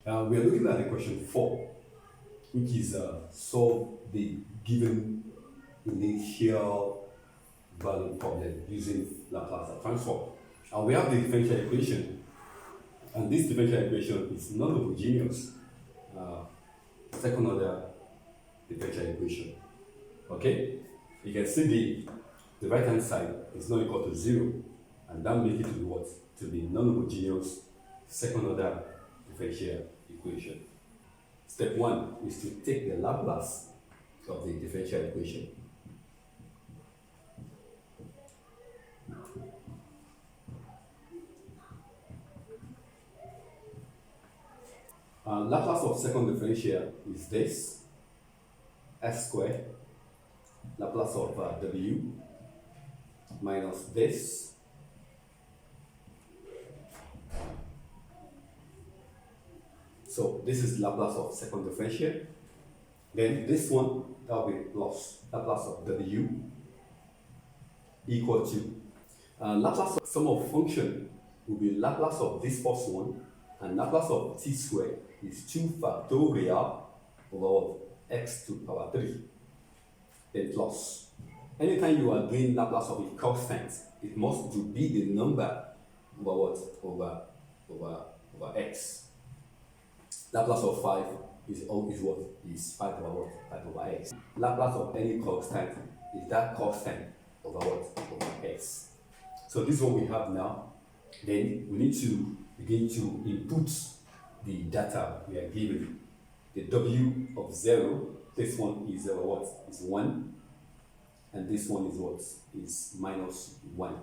We are looking at the question 4, which is solve the given initial value problem using Laplace transform. And we have the differential equation, and this differential equation is non-homogeneous second order differential equation. Okay? You can see the right hand side is not equal to 0, and that makes it to be what? To be non-homogeneous second order differential equation. Step 1 is to take the Laplace of the differential equation. Laplace of second differential is this, s squared, Laplace of w minus this, so this is Laplace of second differential. Then this one, that will be plus Laplace of w equal to Laplace of sum of function will be Laplace of this first one, and Laplace of t squared is 2 factorial over x to the power 3. Then plus. Anytime you are doing Laplace of a constant, it must be the number over what? Over x. Laplace of 5 is what? Is 5 over what? 5 over x. Laplace of any constant is that constant over what? Over x. So this is what we have now. Then we need to begin to input the data we are given. The w of 0, this one is what? Is 1. And this one is what? Is minus 1.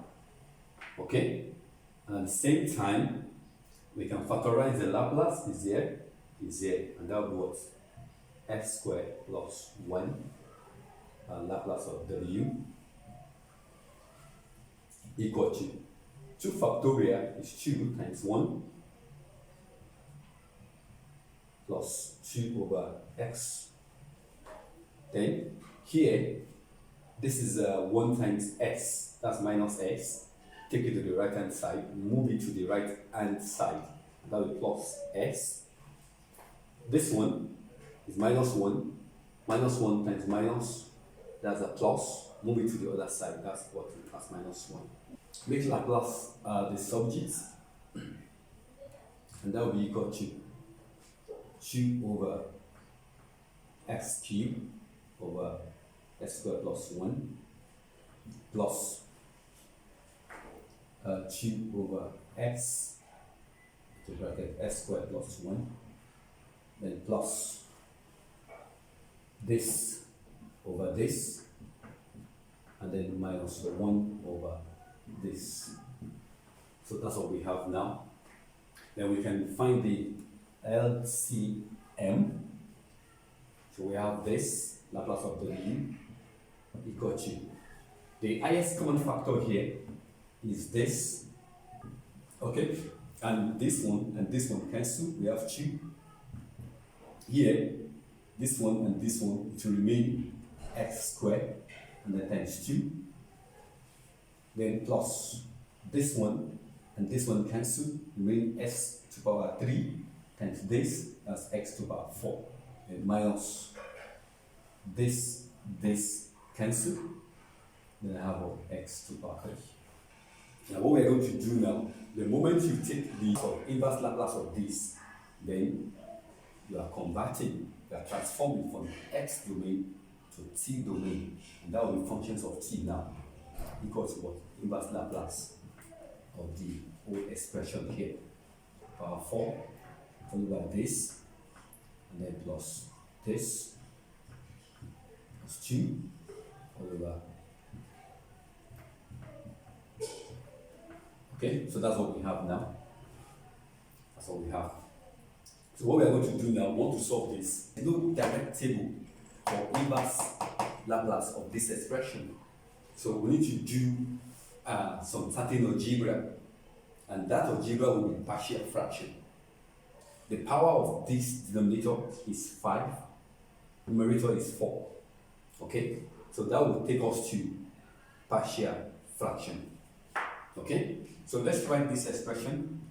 Okay? And at the same time, we can factorize the Laplace is here, and that will be what? X squared plus 1, Laplace of w equal to 2 factorial is 2 times 1 plus 2 over x. Then here, this is 1 times s, that's minus s. Take it to the right hand side, move it to the right hand side, that will be plus s. This one is minus 1 times minus, that's a plus, move it to the other side, that's what? That's minus 1. Make Laplace the subject, and that will be equal to 2 over x cubed over x squared plus 1 plus 2 over x to bracket s squared plus 1, then plus this over this, and then minus 1 over this. So that's what we have now. Then we can find the LCM. So we have this Laplace of w equal to, the highest common factor here is this, okay, and this one cancel, we have 2 here, this one and this one, it will remain x squared and then times 2, then plus this one and this one cancel, remain s to the power 3 times this, that's x to the power 4, and minus this cancel, then I have x to the power 3. Now what we are going to do now, the moment you take the inverse Laplace of this, then you are converting, you are transforming from x domain to t domain, and that will be functions of t now, equal to what? Inverse Laplace of the whole expression here, power 4, followed by this, and then plus this, plus 2, followed by. Okay, so that's what we have now. That's what we have. So what we are going to do now, we want to solve this. There's no direct table for inverse Laplace of this expression. So we need to do some certain algebra, and that algebra will be partial fraction. The power of this denominator is 5, numerator is 4. Okay, so that will take us to partial fraction. Okay, so let's write this expression.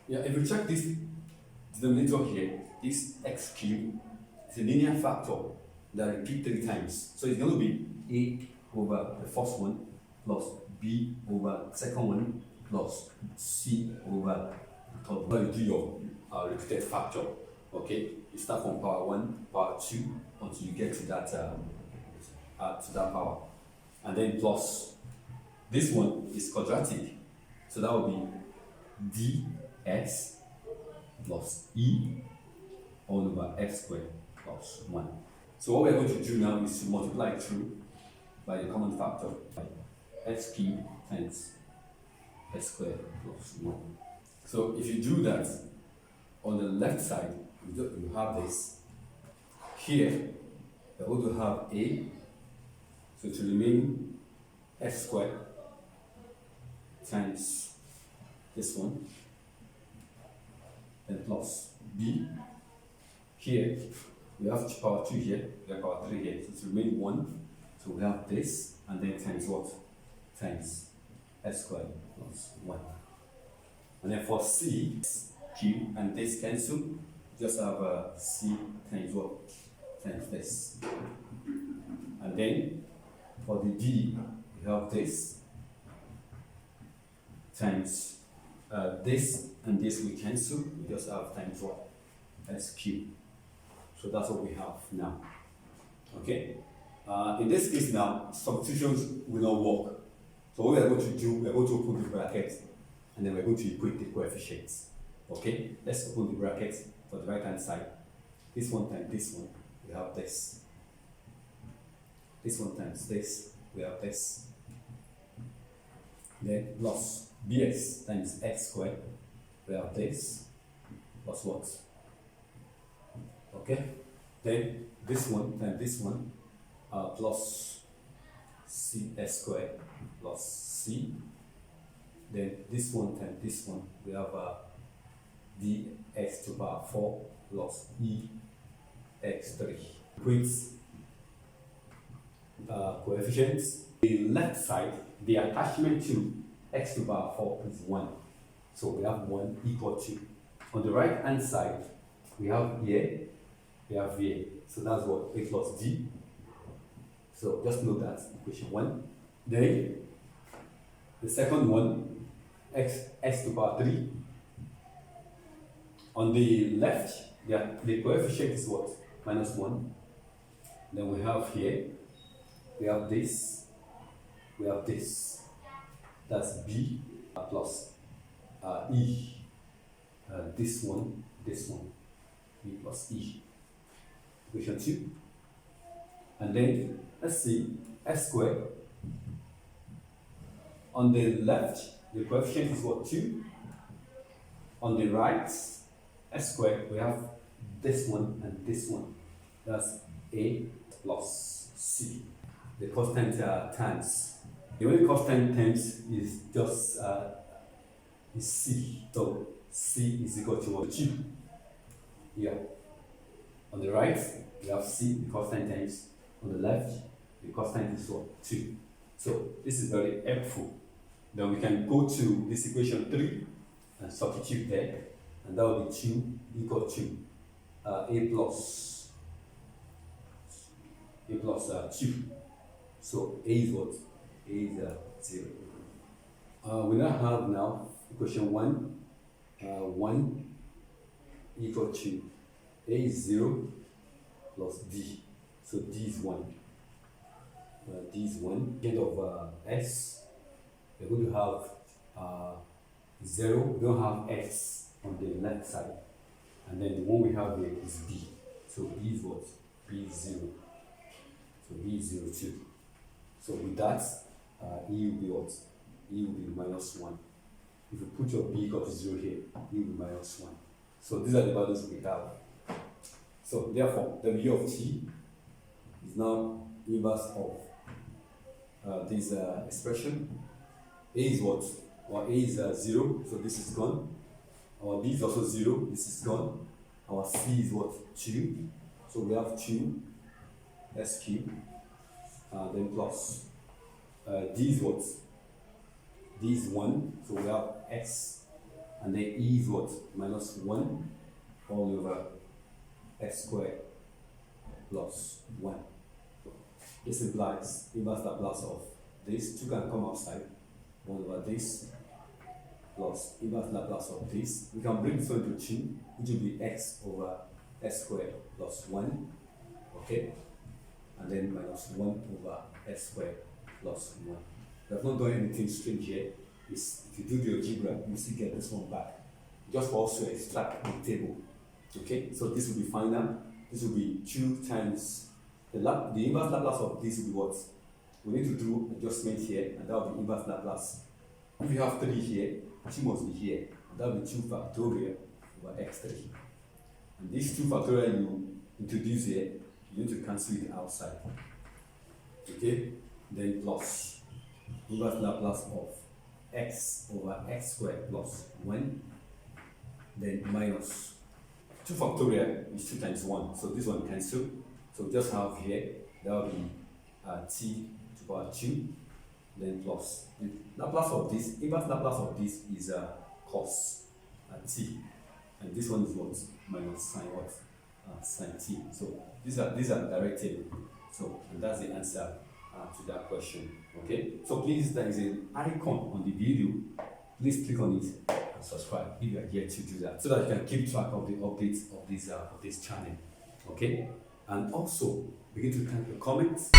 Yeah, if you check this denominator here, this x cubed is a linear factor that repeats 3 times. So it's going to be a over the first one plus b over the second one plus c over the third one. Now you do your repeated factor. Okay, you start from power 1, power 2 until you get to that power, and then plus this one is quadratic, so that will be dx plus e all over x squared plus 1. So what we're going to do now is to multiply through by the common factor, x cubed times x squared plus 1. So if you do that, on the left side, you have this. Here, we're going to have a, so to remain x squared times this one, and plus b. Here, we have power 2 here, we have power 3 here, so to remain 1. So we have this, and then times what? Times x squared plus 1. And then for c, q and this cancel, just have c times what? Times this. And then for the d, we have this times this and this we cancel, we just have times what? S cubed. So that's what we have now. Okay? In this case now, substitutions will not work. So what we are going to do, we are going to open the bracket and then we're going to equate the coefficients. Okay? Let's open the bracket for the right hand side. This one times this one, we have this. This one times this, we have this. Then plus bx times x squared, we have this, plus what? Okay? Then this one times this one, plus cs squared plus c. Then this one times this one, we have dx to the power 4 plus ex3. Equates coefficients. The left side, the attachment to x to the power 4 is 1. So we have 1 equal to. On the right hand side, we have here, we have here. So that's what? A plus d. So just note that equation 1. Then the second one, x to the power 3. On the left, the coefficient is what? Minus 1. Then we have here, we have this, we have this. That's b plus e. This one, b plus e. Equation 2. And then let's see, s squared. On the left, the coefficient is what? 2. On the right, s squared, we have this one and this one. That's a plus c. The constant terms. The only constant terms is just is c. So c is equal to what? 2. Yeah. On the right, we have c, the constant terms. On the left, the constant is what? 2. So this is very helpful. Then we can go to this equation 3 and substitute there, and that will be 2 equal to a plus 2. So a is what? A is 0. We now have equation 1. 1 equal to a is 0 plus d. So d is 1. D is 1. End of s, we're going to have 0. We don't have x on the left side. And then the one we have here is b. So b is what? B is 0. So b is 0 too. So with that, e will be what? E will be minus 1. If you put your b equal to 0 here, e will be minus 1. So these are the values we have. So therefore, the v of t is now inverse of this expression. A is what? Our a is 0, so this is gone. Our b is also 0, this is gone. Our c is what? 2. So we have 2 s cubed. Then plus d is what? D is 1, so we have x. And then e is what? Minus 1. all over x squared plus 1. This implies inverse Laplace of this. 2 can come outside. 1 over this plus inverse Laplace of this. We can bring this one to 2, which will be x over x squared plus 1. Okay? And then minus 1 over x squared plus 1. We have not done anything strange here. If you do the algebra, you still get this one back. Just for us to extract the table. Okay? So this will be final. This will be 2 times the inverse Laplace of this will be what? We need to do adjustment here, and that will be inverse Laplace. If you have 3 here, 2 must be here. And that will be 2 factorial over x3. And this 2 factorial you introduce here, you need to cancel it outside. Okay? Then plus inverse Laplace of x over x squared plus 1. Then minus 2 factorial is 2 times 1. So this one cancel. So just have here, that will be t to the power 2. Then plus the Laplace of this, inverse Laplace of this is cos t. And this one is what? Minus sine what? Sine t. So these are direct table. So and that's the answer to that question. Okay. So please, there is an icon on the video. Please click on it and subscribe if you are here to do that, so that you can keep track of the updates of this channel. Okay. And also begin to type your comments.